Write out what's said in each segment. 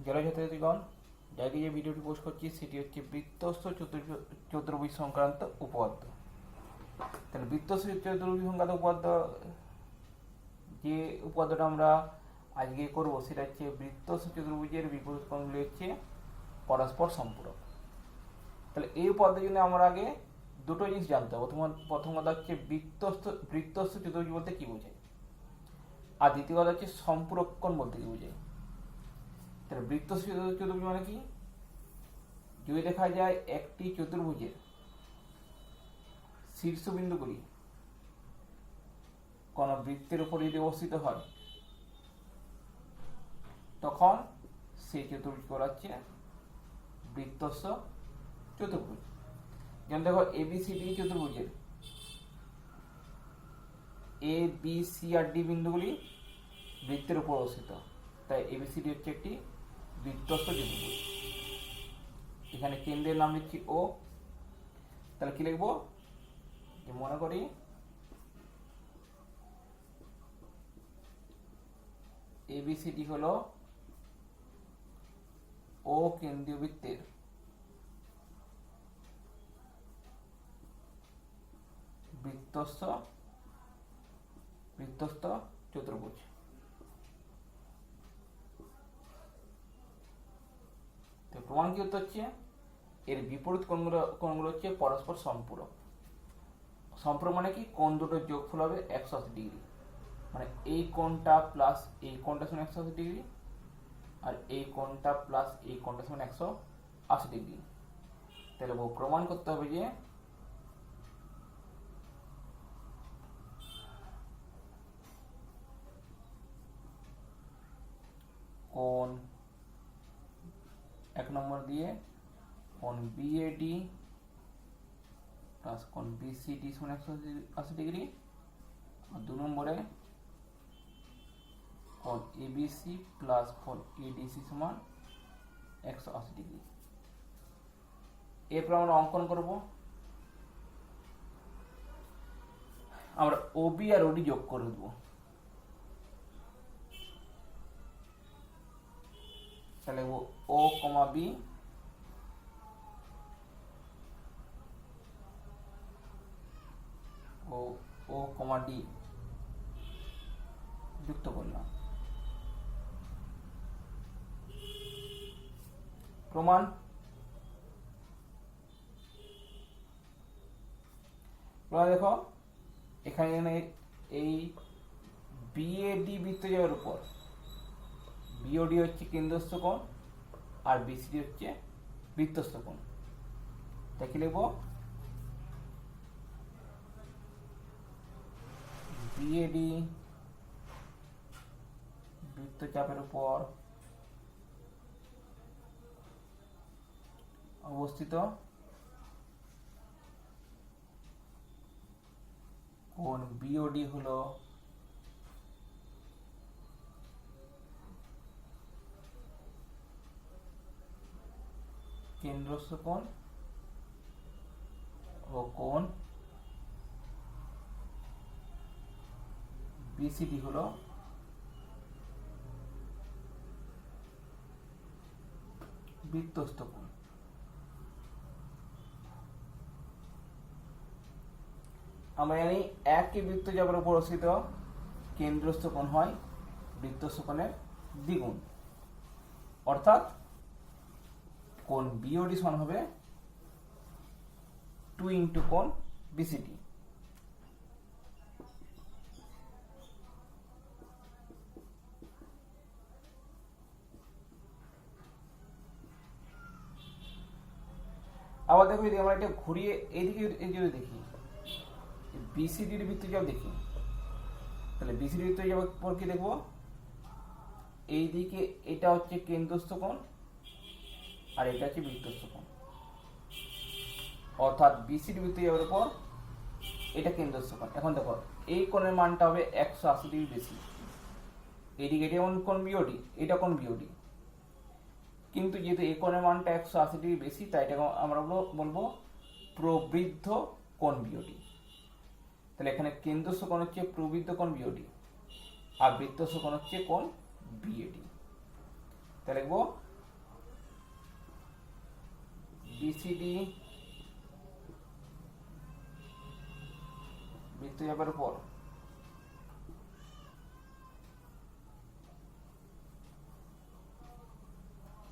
জলছাত্রীগণ, যাকে যে ভিডিওটি পোস্ট করছি সেটি হচ্ছে বৃত্তস্থ চতুর্ভুজ সংক্রান্ত উপপাদ্য। তাহলে বৃত্তস্থ চতুর্ভুজ সংক্রান্ত উপপাদ্য, যে উপপাদ্যটা আমরা আজকে করব সেটা হচ্ছে বৃত্তস্থ চতুর্ভুজের বিপরীত কোণগুলি হচ্ছে পরস্পর সম্পূরক। তাহলে এই উপপাদ্যের জন্য আমরা আগে দুটো জিনিস জানতে হবে। প্রথম কথা হচ্ছে বৃত্তস্থ চতুর্ভুজ বলতে কি বোঝায়, আর দ্বিতীয় কথা হচ্ছে সম্পূরক কোণ বলতে কি বোঝায়। তাহলে বৃত্তস্থ চতুর্ভুজ মানে কি? যদি দেখা যায় একটি চতুর্ভুজের শীর্ষবিন্দুগুলি কোন বৃত্তের উপর যদি অবস্থিত হয় তখন সেই চতুর্ভুজ বলা হচ্ছে বৃত্তস্থ চতুর্ভুজ। যেমন দেখো এবিসিডি চতুর্ভুজের A B C R D বিন্দুগুলি বৃত্তের উপর অবস্থিত, তাই এবিসিডি হচ্ছে একটি বৃত্তস্থ চতুর্ভুজ। এখানে কেন্দ্রের নাম লিখছি ও। তাহলে কি লিখবো? যে মনে করি এবিসিডি হলো ও কেন্দ্রীয় বৃত্তের বৃত্তস্থ চতুর্ভুজ। তো প্রমাণ কি হচ্ছে? এর বিপরীত কোণগুলো হচ্ছে পরস্পর সম্পূরক। সম্পূরক মানে কি? কোণ দুটোর যোগফল হবে 180 ডিগ্রি। মানে এই কোণটা প্লাস এই কোণটা সমান 180 ডিগ্রি, আর এই কোণটা প্লাস এই কোণটা সমান 180 ডিগ্রি। তাহলে প্রমাণ করতে হবে যে কোণ 1 নম্বর দিয়ে কোণ বিএডি প্লাস কোণ বিসিডি সমান 180 ডিগ্রি, আর 2 নম্বরে কোণ এবিসি প্লাস কোণ এডিসি সমান 180 ডিগ্রি। এরপর আমরা অঙ্কন করব। আমরা ওবি আর ওডি যোগ করে দেবো। তাহলে ও কমা বি ও কমা ডি যুক্ত করলাম। প্রমাণ দেখো, এখানে এই বিএডি বৃত্তচাপের উপর বিওডি হচ্ছে কেন্দ্রস্থ কোণ আর বিসিডি হচ্ছে বৃত্তস্থ কোণ। তাই কি লিখবো? বিএডি বৃত্তচাপের উপর অবস্থিত কোণ বিওডি হলো কেন্দ্রস্থ কোণ ও কোণ বিসিডি হলো বৃত্তস্থ কোণ। আমরা জানি একই বৃত্তচাপের উপর অবস্থিত কেন্দ্রস্থ কোণ হয় বৃত্তস্থ কোণের দ্বিগুণ, অর্থাৎ কোণ বিওডি সমান হবে 2 ইন্টু কোণ বিসিডি। আবার দেখো, যদি আমরা এটা ঘুরিয়ে এইদিকে যদি দেখি বিসিডির বৃত্তচাপ দেখি, তাহলে বিসিডি বৃত্তচাপের পর কি দেখবো? এইদিকে এটা হচ্ছে কেন্দ্রস্থ কোণ আর এটা হচ্ছে বৃত্তস্থ কোণ, অর্থাৎ বিসিডি বৃত্তচাপের উপর এটা কেন্দ্রস্থ কোণ। এখন দেখো এই কোণের মানটা হবে 180 ডিগ্রি বেশি। এইদিকে এটা যেমন কোণ বিওডি, এটা কোণ বিওডি, কিন্তু যেহেতু এই কোণের মানটা 180 ডিগ্রি বেশি তাই এটাকে আমরা বলবো প্রবৃদ্ধ কোণ বিওডি। তাহলে এখানে কেন্দ্রস্থ কোণ হচ্ছে প্রবৃদ্ধ কোণ বিওডি আর বৃত্তস্থ কোণ হচ্ছে কোণ বিএডি। তাহলে লিখবো বিসিডি বৃত্ত চাপের উপর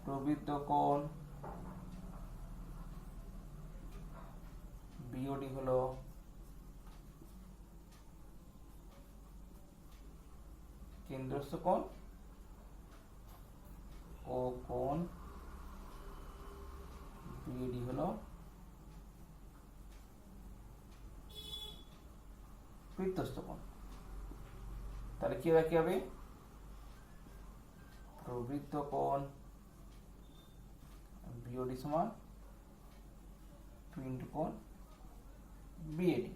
প্রবৃত্ত কোণ বিওডি হলো কেন্দ্রস্থ কোণ ও কোণ বিএডি হলো বৃত্তস্থ কোণ। তাহলে কি হবে প্রবৃত্ত কোণ বিওডি সমান 2 ইন্টু কোণ বিএডি।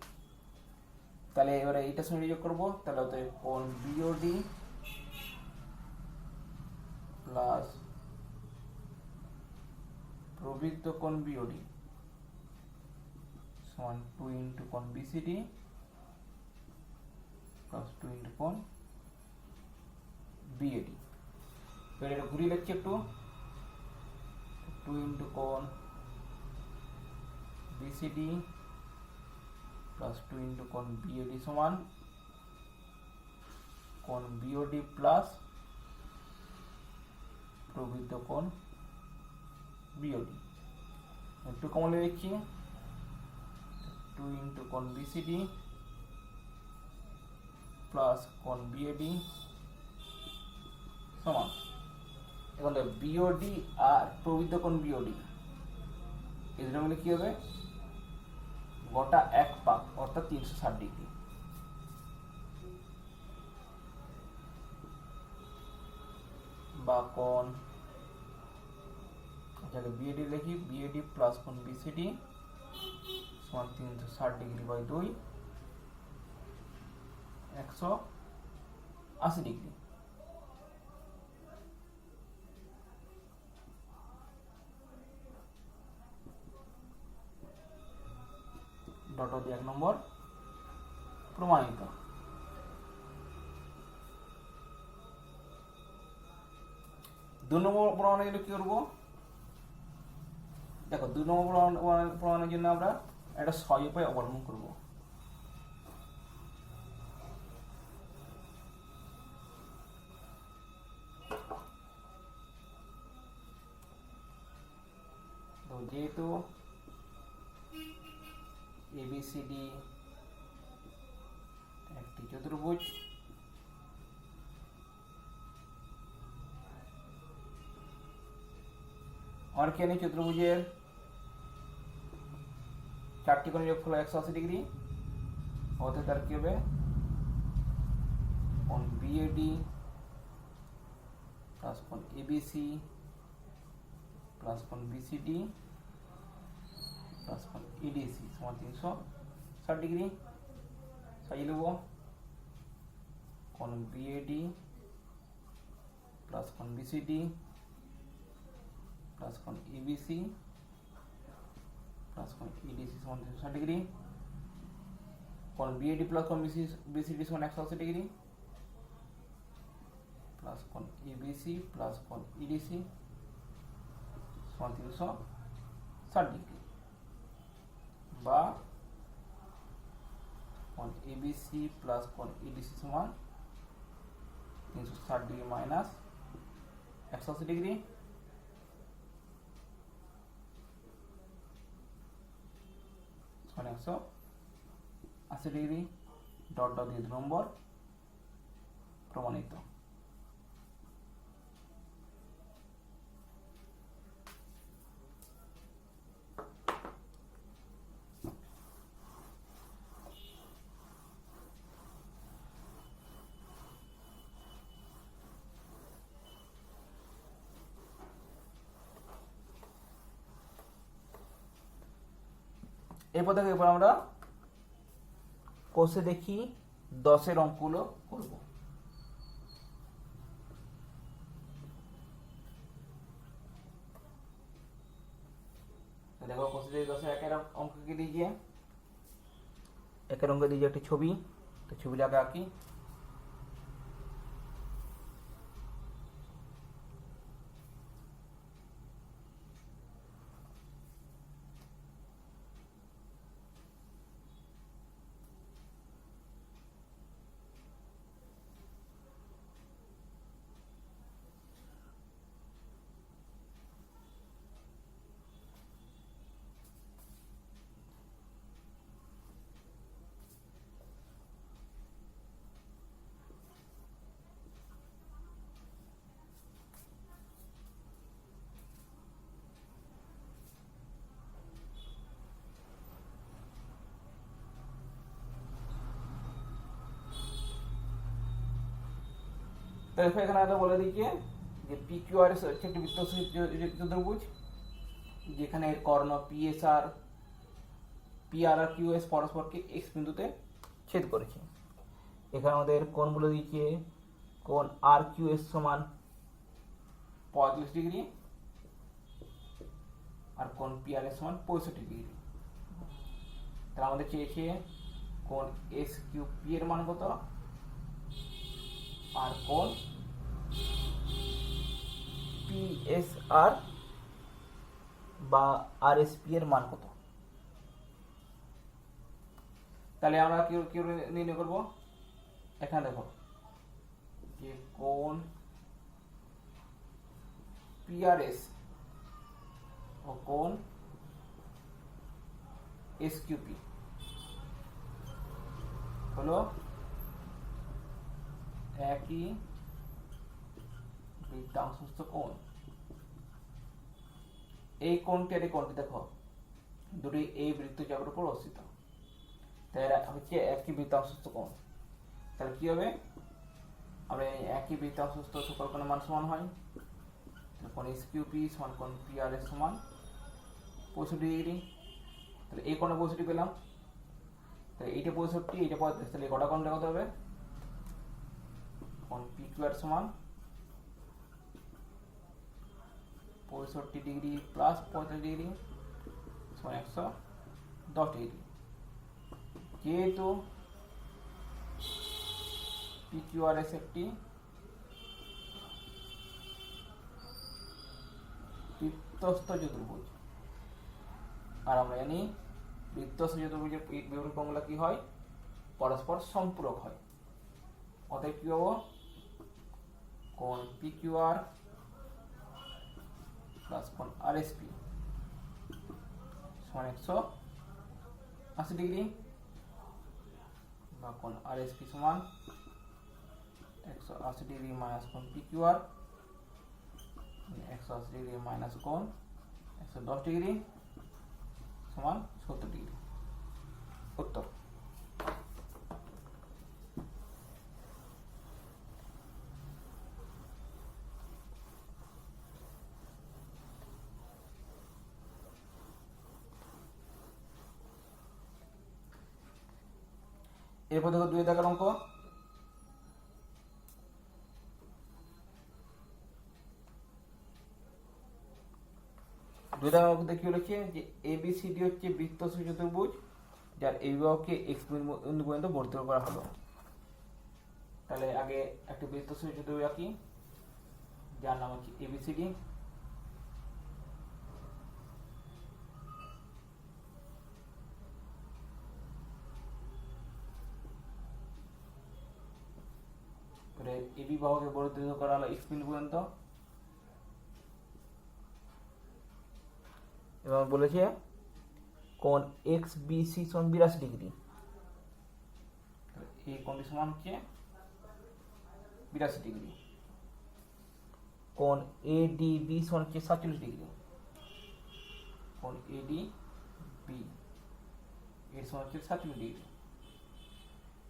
তাহলে এবারে এইটার সঙ্গে যোগ করবো, তাহলে হতে কোণ বিওডি প্লাস প্রবৃত্ত কোণ বিওডি সমান 2 ইন্টু কোণ বিসিডি প্লাস 2 ইন্টু কোণ বিএডি। এবার এটা ঘুরিয়ে লিখছি একটু, 2 ইন্টু কোণ বিসিডি প্লাস 2 ইন্টু কোণ বিএডি সমান কোণ বিওডি প্লাস প্রবৃত্ত কোণ বিওডি। একটু কমলে লিখছি 2 ইন্টু কোণ বিসিডি প্লাস কোণ বিএডি সমান, এখন বিওডি আর প্রবৃত্ত কোণ বিওডি এদের মধ্যে কি হবে গোটা এক পাক অর্থাৎ 360 ডিগ্রি। বা কোণ যাকে বিএডি লিখি, বিএডি প্লাস কোণ বিসিডি সমান 360 ডিগ্রি বাই 2 180 ডিগ্রি। ডট দিয়ে 1 নম্বর প্রমাণিত। 2 নম্বর প্রমাণের জন্য কি করবো, দেখো 2 নম্বর প্রমাণের জন্য আমরা একটা সহজ উপায় অবলম্বন করব। তো যেহেতু এবিসিডি একটি চতুর্ভুজ, আমার কি জানি চতুর্ভুজের 4টি কোণের যোগফল 180 ডিগ্রি, অতএব তার কি হবে কোণ বিএডি প্লাস কোণ এবিসি প্লাস কোণ বিসিডি প্লাস কোণ ইডিসি সমান 360 ডিগ্রি। সাজিয়ে নেব কোণ বিএডি প্লাস কোণ বিসিডি প্লাস কোণ ইবিসি প্লাস কোণ ইডিসি সমান 360 ডিগ্রি। কোণ বিএডি প্লাস কোণ বিসিডি সমান 180 ডিগ্রি প্লাস কোণ ইবিসি প্লাস কোণ ইডিসি সমান 360 ডিগ্রি। বা কোণ এবিসি প্লাস কোণ ইডিসি সমান 360 ডিগ্রি মাইনাস 180 ডিগ্রি সমান 180 ডিগ্রি। ডট ডট দিয়ে 2 নম্বর প্রমাণিত। এরপর দেখো, এবার আমরা কোষে দেখি 10-এর অঙ্কগুলো করব। দেখো কোষে দেখি 10-এর একের অঙ্ককে দিয়েছে, একের অঙ্কে দিয়েছে একটি ছবি, তো ছবিটাকে আঁকি। তো দেখো এখানে একটা বলে দিচ্ছে যে পি কিউ আর এস হচ্ছে একটি বৃত্তস্থ চতুর্ভুজ, যেখানে এর কর্ণ পিএসআর পিআর আর কিউ এস পরস্পরকে এক্স বিন্দুতে ছেদ করেছে। এখানে আমাদের কোণ বলে দিচ্ছে কোণ আর কিউ এস সমান 45 ডিগ্রি আর কোণ পিআর এস সমান 65 ডিগ্রি। তাহলে আমাদের চেয়েছে কোণ এস কিউ পি এর মান কত আর কোণ পি এস আর বা আর এস পি এর মান কত। তাহলে আমরা কি কি নির্ণয় করব, এখানে দেখো যে কোণ পিআরএস ও কোণ এসকিউপি হলো একই বৃত্তাংশস্থ কোণ। এই কোণটি আর এই কোণটি দেখো দুটি এই বৃত্তচাপের উপর অবস্থিত, তাই এরা হচ্ছে একই বৃত্তাংশস্থ কোণ। তাহলে কি হবে, আমরা একই বৃত্তাংশস্থ সকল কোণের মান সমান হয়, কোণ এসকিউপি সমান কোণ পিআরএস সমান 65 ডিগ্রি। তাহলে এই কোণে 65 পেলাম, তাহলে এইটা 65 এইটা 35, তাহলে কটা কোণটা কত হবে, কোণ পি কিউ আর সমান 65 ডিগ্রি প্লাস 35 ডিগ্রি সমান 110 ডিগ্রি। যেহেতু পি কিউ আর এস একটি বৃত্তস্থ চতুর্ভুজ, আর আমরা জানি বৃত্তস্থ চতুর্ভুজের বিপরীত কোণগুলো কি হয়, পরস্পর সম্পূরক হয়। অতএব কি হবো, কোণ পি কিউ আর প্লাস কোণ আর এস পি সমান 180 ডিগ্রি, বা কোণ আর এস পি সমান 180 ডিগ্রি মাইনাস কোণ P Q R 180 degree minus কোণ 110 ডিগ্রি সমান 70 ডিগ্রি। উত্তর। এরপর দেখো 2 দাগের অঙ্ক। দুই দাগের অঙ্ক কি বলেছে যে এবিসিডি হচ্ছে বৃত্তস্থ চতুর্ভুজ যার এই বিভাগকে এক্স বিন্দু পর্যন্ত বর্ধিত করা হলো। তাহলে আগে একটা বৃত্তস্থ চতুর্ভুজ আঁকি যার নাম হচ্ছে এবিসিডি। এবি বাহুকে বর্ধিত করা হলো এক্স বিন্দু পর্যন্ত, এবং বলেছে কোণ এক্স বিসি সমান 82 ডিগ্রি। এই কোণটি সমান হচ্ছে 82 ডিগ্রি। কোণ এডিবি সমান হচ্ছে 47 ডিগ্রি। কোণ এডিবি এর সমান হচ্ছে 47 ডিগ্রি।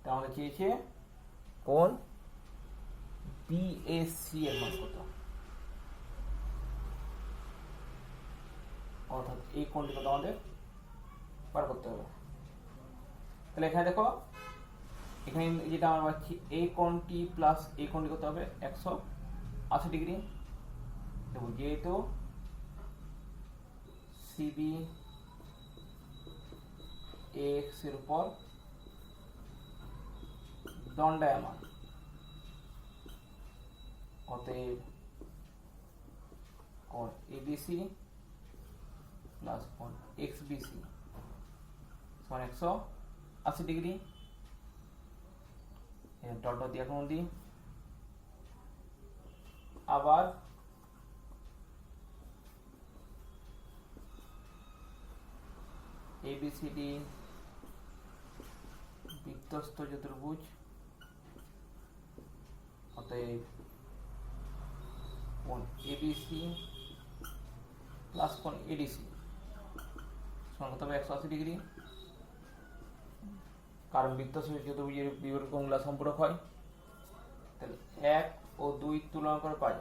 তা আমাদের চেয়েছে কোণ বিএসসি এর মান কত, অর্থাৎ এই কোণটি কত আমাদের বার করতে হবে। তাহলে এখানে দেখো, এখানে যেটা আমরা পাচ্ছি এই কোণটি প্লাস এই কোণটি কত হবে 180 ডিগ্রি। দেখো যেহেতু সিবি এক্স এর উপর দণ্ডায়মান, অতএব কোণ এবিসি প্লাস কোণ এক্সবিসি সমান 180 ডিগ্রি। ডট দিয়ে এখন দিই, আবার এবিসিডি বৃত্তস্থ চতুর্ভুজ, অতএব কোণ এবিসি প্লাস কোণ এডিসি সমান কত হবে 180 ডিগ্রি। কারণ বৃত্তস্থ চতুর্ভুজের বিপরীত কোণগুলো সম্পূরক হয়, তাহলে 1 ও 2 তুলনা করে পাই।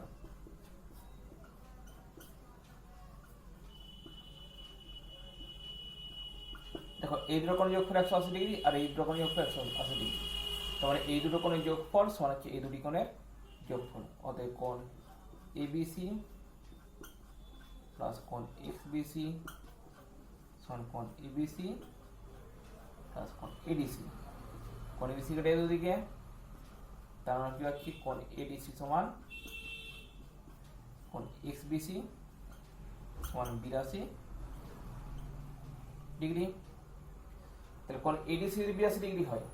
দেখো এই দুটো কোণের যোগফল 180 ডিগ্রি আর এই দুটো কোণের যোগফল 180 ডিগ্রি, তার মানে এই দুটো কোণের যোগফল সমান হচ্ছে এই দুটি কোণের যোগফল। অতএব কোণ এবিসি প্লাস কোণ এক্সবিসি সমান কোণ এবিসি প্লাস কোণ এডিসি। কোণ এবিসি কেটে দুদিকে, তার মানে কি হচ্ছে কোণ এডিসি সমান কোণ এক্সবিসি সমান 82 ডিগ্রি। তাহলে কোণ এডিসি যদি 82 ডিগ্রি হয়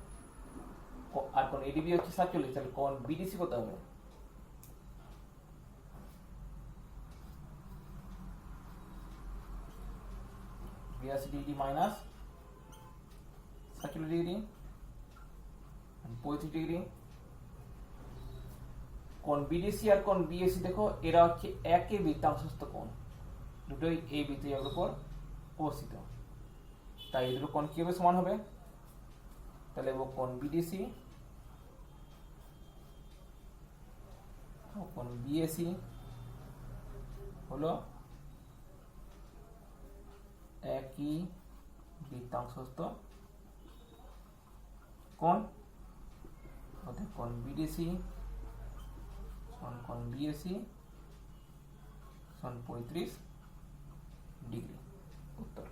আর কোণ এডিবি হচ্ছে 47, তাহলে কোণ বিডিসি কত হবে? Degree minus 47 degree 35 degree. কোণ বিডিসি আর কোণ বিএসি দেখো এরা হচ্ছে একই বৃত্তাংশস্থ কোণ, দুটোই এই বৃত্তের উপর অবস্থিত, তাই এই দুটো কোণ কিভাবে সমান হবে? তাহলে কোণ বিডিসি কোণ বিএসি হলো একই বৃত্তাংশস্থ কোণ, অর্থাৎ কোণ বিডিসি সমান কোণ বিএসি সমান 35 ডিগ্রি। উত্তর।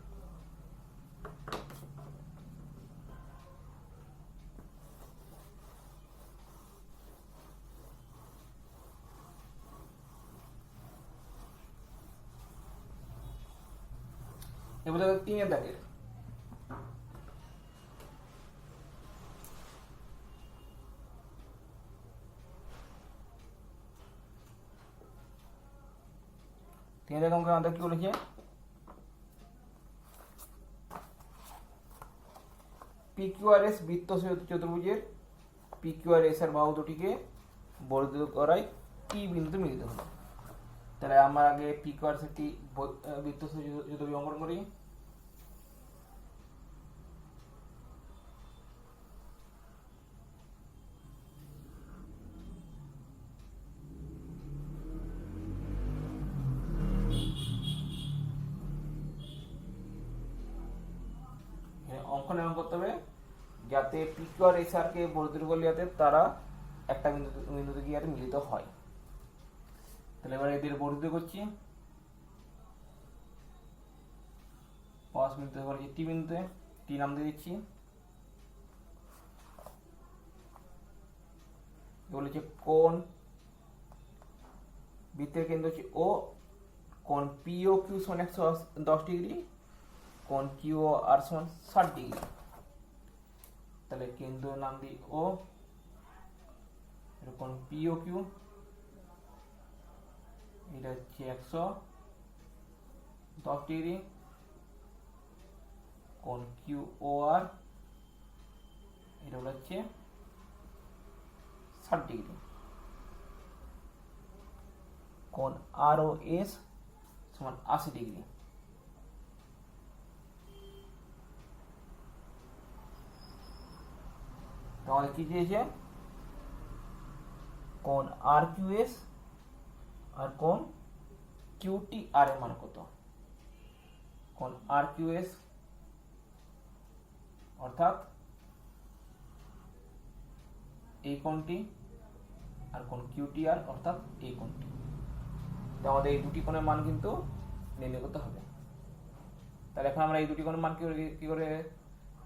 এবারে 3 দাগের অঙ্কের আমাদের কি বলেছে? পিকিউআরএস বৃত্ত চতুর্ভুজের পিকিউআরএস এর বাহু দুটিকে বর্ধিত করায় কি বিন্দুতে মিলিত হবে? তাহলে আমরা আগে পিকিউআরএস একটি বৃত্ত চতুর্ভুজ অঙ্কন করি। অঙ্কন এমন করতে হবে যাতে পিকিউআরএস আর কে বর্ধিত করলে যাতে তারা একটা বিন্দুতে গিয়ে মিলিত হয়। তাহলে এবার এদের বর্ধিত করছি, 5 বিন্দুতে করেছি টি বিন্দুতে, টি নাম দিয়ে দিচ্ছি। বলেছে কোণ বৃত্তের কেন্দ্র হচ্ছে ও, কোণ পিও কিউ সমান 110 ডিগ্রি, কোণ কিউ আর সমান 60 ডিগ্রি। তাহলে কেন্দ্র নাম দিই ও, কোণ পিও কিউ এটা হচ্ছে 110 ডিগ্রি, কোণ কিউ ও আর এটা হচ্ছে 60 ডিগ্রি, কোণ আর ও এস সমান 80 ডিগ্রি। আমাদের কি দিয়েছে? কোণ আর কিউ এস আর কোণ কিউটি আর এর মান কত? কোণ আর কিউ এস অর্থাৎ এই কোণটি, আর কোণ কিউটি আর অর্থাৎ এই কোণটি। আমাদের এই দুটি কোণের মান কিন্তু নির্ণয় করতে হবে। তাহলে এখন আমরা এই দুটি কোণের মান কি করে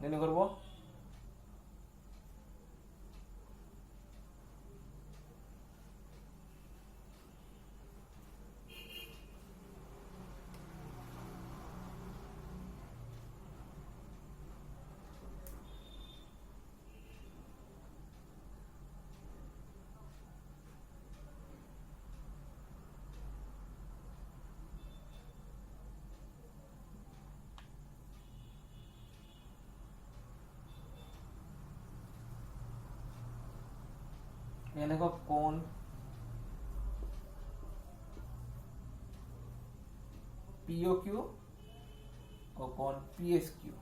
নির্ণয় করব? দেখো কোণ পিও কিউ ও কোণ পিএস কিউ,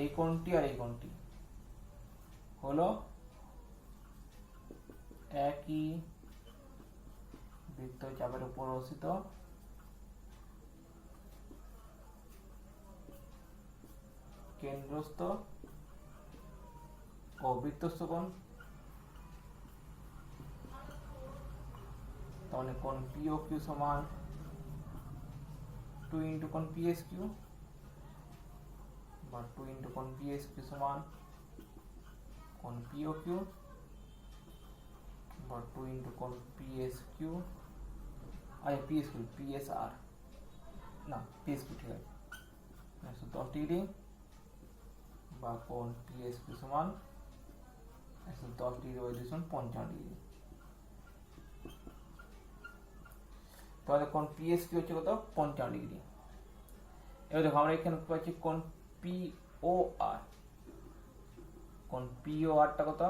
এই কোণটি আর এই কোণটি হলো একই বৃত্তচাপের উপর অবস্থিত কেন্দ্রস্থ ও বৃত্তস্থ কোণ। তাহলে কোণ POQ সমান 2 ইন্টু কোণ PSQ বা 2 ইন্টু কোণ PSQ সমান কোণ POQ বা 2 ইন্টু কোণ PSQ PSR না PSQ ঠিক আছে 110 ডিগ্রি বা কোণ PSQ সমান 110 ডিগ্রি বাই 2 সমান 55 ডিগ্রি। তাহলে কোণ PSQ হচ্ছে কত 55 ডিগ্রি। এবার দেখো আমরা এখানে পাচ্ছি কোণ POR, কোণ POR টা কত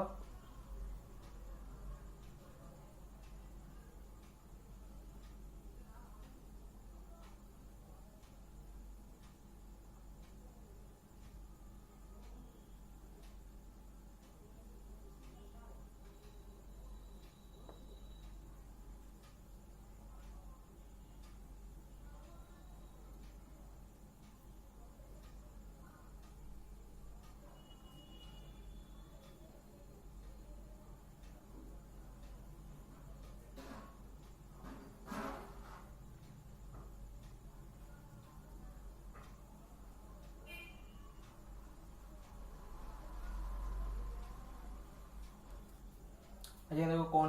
এখানে দেখো কোণ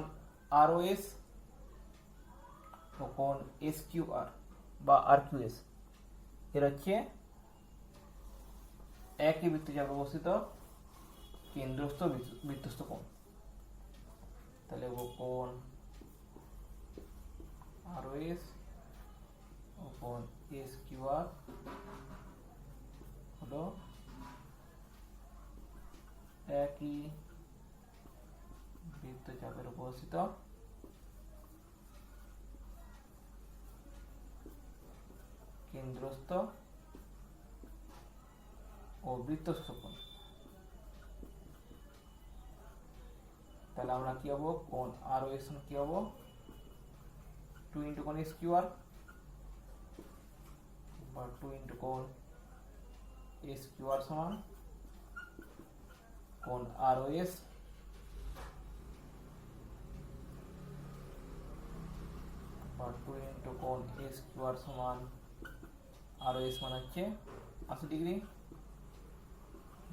ROS ও কোণ SQR বা RQS এর হচ্ছে একই বৃত্তচাপে অবস্থিত কেন্দ্রস্থ বৃত্তস্থ কোণ। তাহলে কোণ ROS ও কোণ SQR হলো একই বৃত্তচাপের উপর অবস্থিত কেন্দ্রস্থ ও বৃত্তস্থ কোণ। তাহলে আমরা কি হবো কোণ ROS কি হবো 2 ইন্টু কোণ SQR বা 2 ইন্টু কোণ SQR সমান কোণ ROS বা 2 ইন্টু কোণ SQR সমান ROS মানে হচ্ছে 80 ডিগ্রি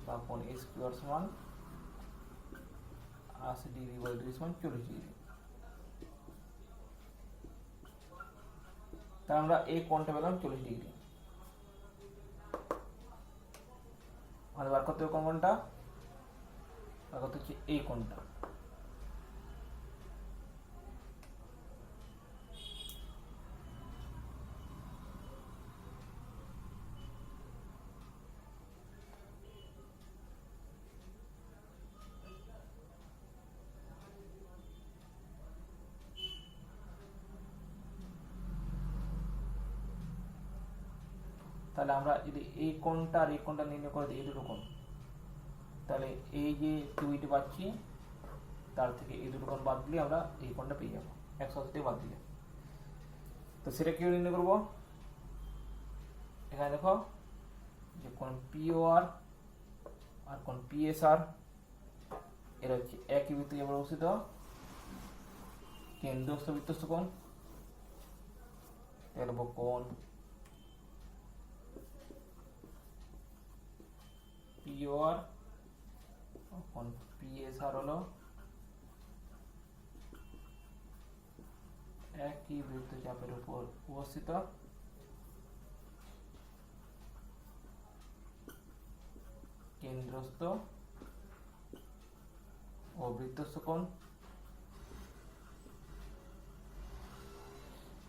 বা কোণ SQR সমান 80 ডিগ্রি বাই 2 সমান 40 ডিগ্রি। তাহলে আমরা এই কোণটা পেলাম 40 ডিগ্রি। আমাদের বার করতে হবে কোন কোণটা, বার করতে হচ্ছে এই কোণটা। তাহলে আমরা যদি এই কোণটা আর এই কোণটা নির্ণয় করে দিই এই দুটো কোণ, তাহলে এই যে দুইটি পাচ্ছি তার থেকে এই দুটো কোণ বাদ দিলে আমরা এই কোণটা পেয়ে যাবো 180 বাদ দিলে। তো সেটা কি নির্ণয় করবো, এখানে দেখো যে কোণ POR আর কোণ PSR এর হচ্ছে একই বৃত্তচাপে অবস্থিত কেন্দ্রস্থ বৃত্তস্থ কোণ। তাহলে কোণ POR কোণ PSR হলো একই বৃত্তচাপের উপর অবস্থিত কেন্দ্রস্থ ও বৃত্তস্থ কোণ।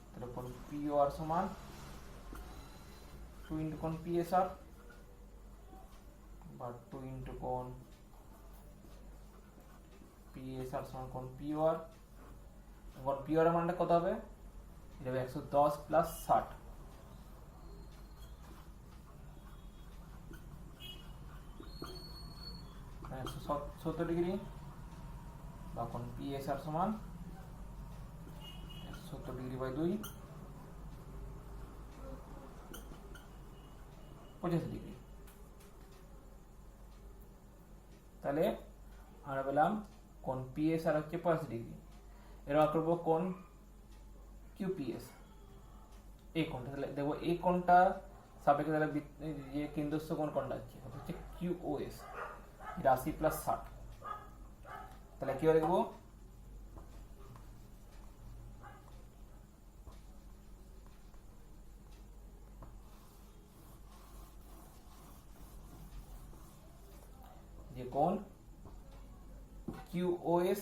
তাহলে কোণ POR সমান 2 ইন্টু কোণ PSR বা 2 ইন্টু কোণ PSR সমান কোণ POR। কোণ POR এর মানটা কত হবে, এটা হবে 110 প্লাস 60। 170 ডিগ্রি বা কোণ PSR সমান 170 ডিগ্রি বাই 2 85 ডিগ্রি। তাহলে আমরা পেলাম কোণ PSR হচ্ছে 85 ডিগ্রি। এবার করব কোণ QPS, এই কোণটা। তাহলে দেখো এই কোণটা সাপেক্ষে তাহলে যে কেন্দ্রস্থ কোণটা হচ্ছে QOS, 80 প্লাস 60। তাহলে কি লিখবো, যে কোণ QOS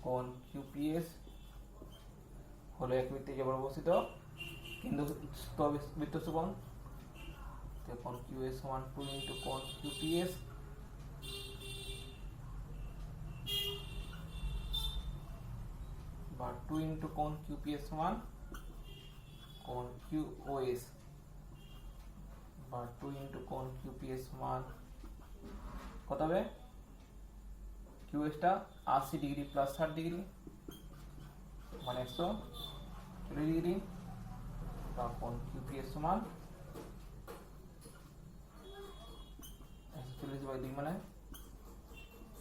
কোণ QPS হলো এক বৃত্তে যে অবস্থিত কেন্দ্রস্থ বৃত্তস্থ কোণ। কোণ QS সমান 2 ইন্টু কোণ QPS বা 2 ইন্টু কোণ QPS সমান কোণ QOS বা 2 ইন্টু কোণ QPS সমান কত হবে, QS টা 80 ডিগ্রি প্লাস 60 ডিগ্রি মানে 140 ডিগ্রি বা কোণ QPS সমান 140 বাই 2 মানে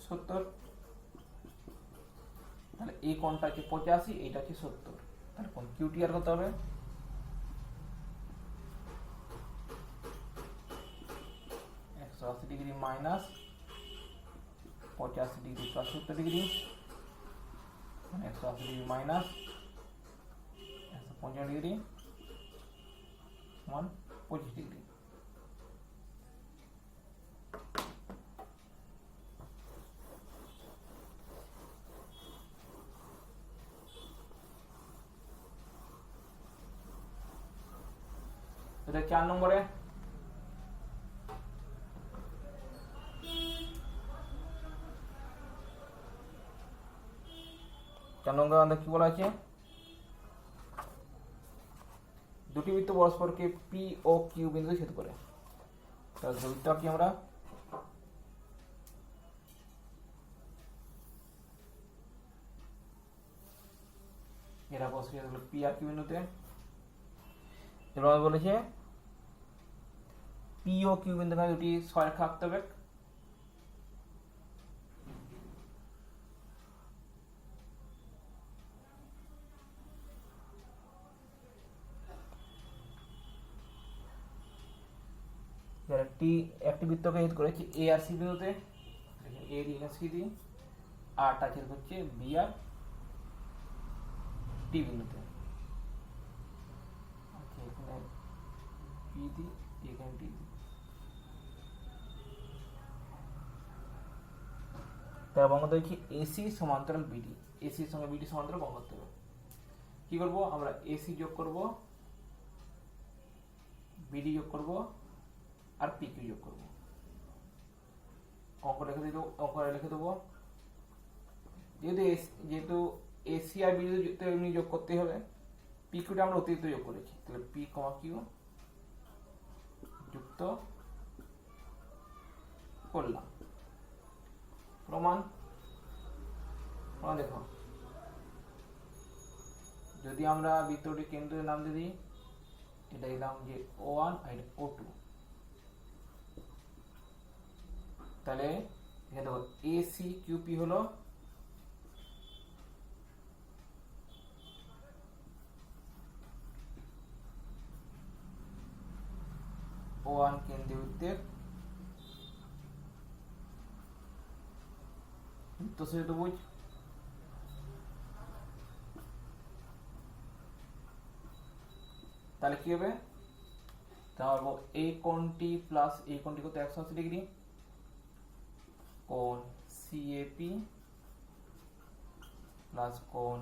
70। তাহলে এই কোণটা হচ্ছে 85, এইটা হচ্ছে 70। তাহলে কোণ QTR কত হবে, 180 degree minus 85 degree plus 70 degree মানে 180 ডিগ্রি মাইনাস 155 ডিগ্রি সমান 25 ডিগ্রি। এটা 4 নম্বরে। 4 নম্বরে আমাদের কি বলা আছে, দুটি বৃত্ত পরস্পরকে P ও Q বিন্দুতে ছেদ করে। তাহলে বৃত্ত কি আমরা এরা বসে গেল P আর Q বিন্দুতে। এবার বলেছে P ও Q বিন্দু দুটি সরেখা আঁকতে হবে। একটি বৃত্তকে ছেদ করেছে A আর C বিন্দুতে, A দিয়ে C দিয়ে, আরটা ছেদ করছে B আর T বিন্দুতে। আচ্ছা, এখানে P দি, এখানে T দি। তার বঙ্গ দেখি AC সমান্তরাল BD, AC এর সঙ্গে BD সমান্তরাল বঙ্গ করতে হবে। কি করব, আমরা AC যোগ করব, BD যোগ করব আর PQ যোগ করব। অঙ্ক লিখে দেবো যেহেতু AC আর BD এমনি যোগ করতে হবে, PQ টা আমরা অতিরিক্ত যোগ করেছি। তাহলে P, Q যুক্ত করলাম। প্রমাণ দেখো, যদি আমরা বৃত্তটি কেন্দ্রের নাম দিয়ে দিই, এটা দিলাম যে O1 আর O2, তাহলে এখানে দেখো ACQP হলো O1 কেন্দ্রীয় বৃত্তের বৃত্ত চতুর্ভুজ। তাহলে কি হবে, তাহলে এই কোণটি প্লাস এই কোণটি কত 180 ডিগ্রি, কোণ CAP প্লাস কোণ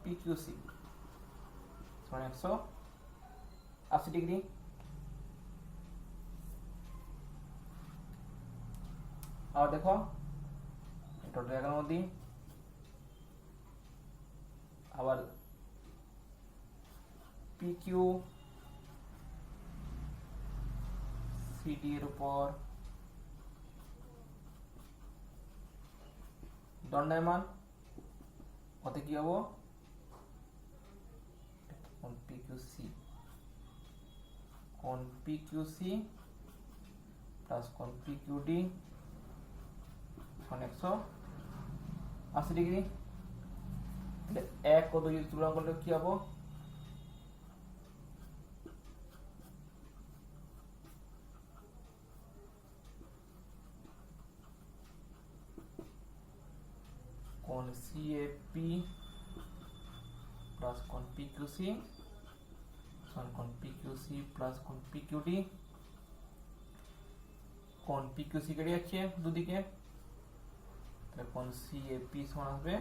PQC সমান 180 ডিগ্রি। আবার দেখো টোটাল একের মধ্যে আবার P পি কিউ সিডি এর উপর দণ্ডায়মান, অত কি হবো কোণ পিকিউসি, কোণ পিকিউসি প্লাস কোণ পিকিউডি সমান 180 ডিগ্রি। তাহলে এক কত যদি তুলনা করলে কি হবো, কোণ সিএপি প্লাস কোণ পিকিউসি সমান কোণ পিকিউসি প্লাস কোণ পিকিউডি। কোণ পিকিউসি কেটে যাচ্ছে দুদিকে, তাহলে কোণ সিএপি সমান আসবে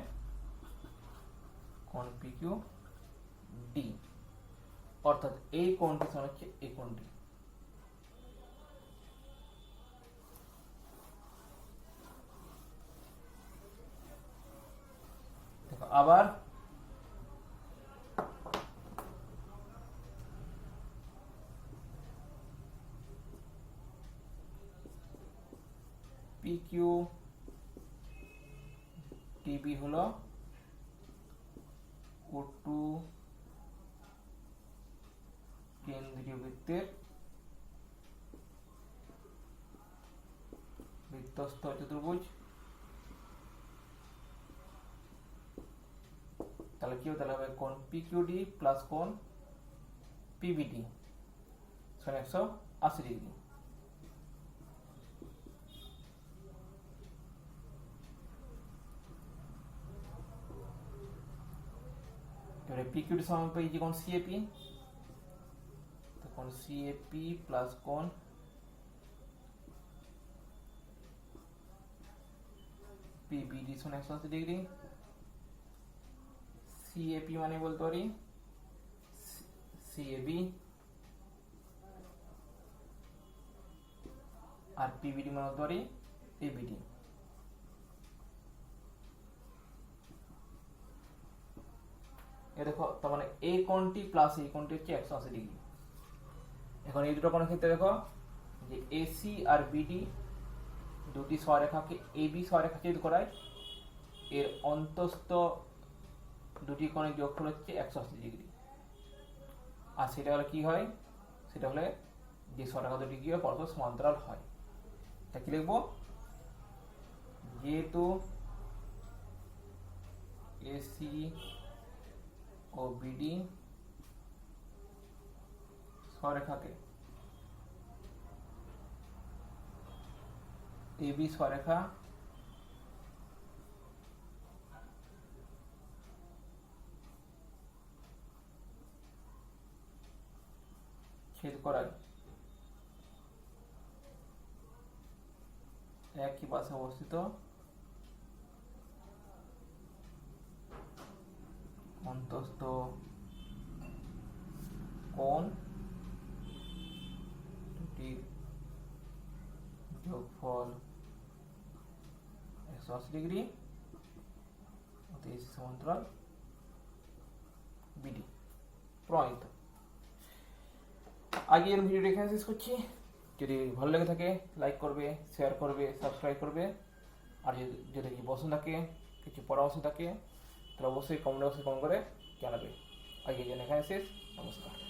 কোণ পিকিউ ডি, অর্থাৎ এই কোণটি সমান হচ্ছে এই কোণটি। দেখো আবার পিকিউ টিবি হলো O2 কেন্দ্রীয় বৃত্তের বৃত্তস্থ চতুর্ভুজ। তাহলে কি তাহলে হবে কোণ পিকিউডি প্লাস কোণ পিবিডি সমান 180 ডিগ্রি। এবারে পিকিউডি সমান পেয়েছি কোণ সিএপি, তো কোণ সিএপি প্লাস কোণ পিবিডি সমান 180 ডিগ্রি। সিএপি মানে বলতে পারি সিএবি আর পিবিডি মানে বলতে পারি এবিডি। দেখো তার মানে এই কোণটি প্লাস এই কোণটি হচ্ছে 180 ডিগ্রি। এখন এই দুটো কোণের ক্ষেত্রে দেখো যে এসি আর বিডি দুটি সরেখাকে এবি সরেখা ছেদ করায়, এর অন্তস্থ দুটি কোণের যোগফল হচ্ছে 180 ডিগ্রি। আর সেটা হলে কি হয়, সেটা হলে যে সরেখা দুটি কি হয় পরস্পর সমান্তরাল হয়। তা কি লিখবো, যেহেতু এসি ও বিডি সরেখাকে এবি সরেখা ছেদ করায় একই পাশে অবস্থিত অন্তস্থ কোণ দুটির যোগফল 180 ডিগ্রি, এসি সমান্তরাল বিডি প্রমাণিত। আগে এর ভিডিওটি এখানে শেষ করছি। যদি ভালো লেগে থাকে লাইক করবে, শেয়ার করবে, সাবস্ক্রাইব করবে। আর যদি কিছু পছন্দ থাকে, কিছু পরামর্শ থাকে, তাহলে অবশ্যই কমেন্ট বক্সে কমেন্ট করে জানাবে। আজকের জন্য এখানে শেষ, নমস্কার।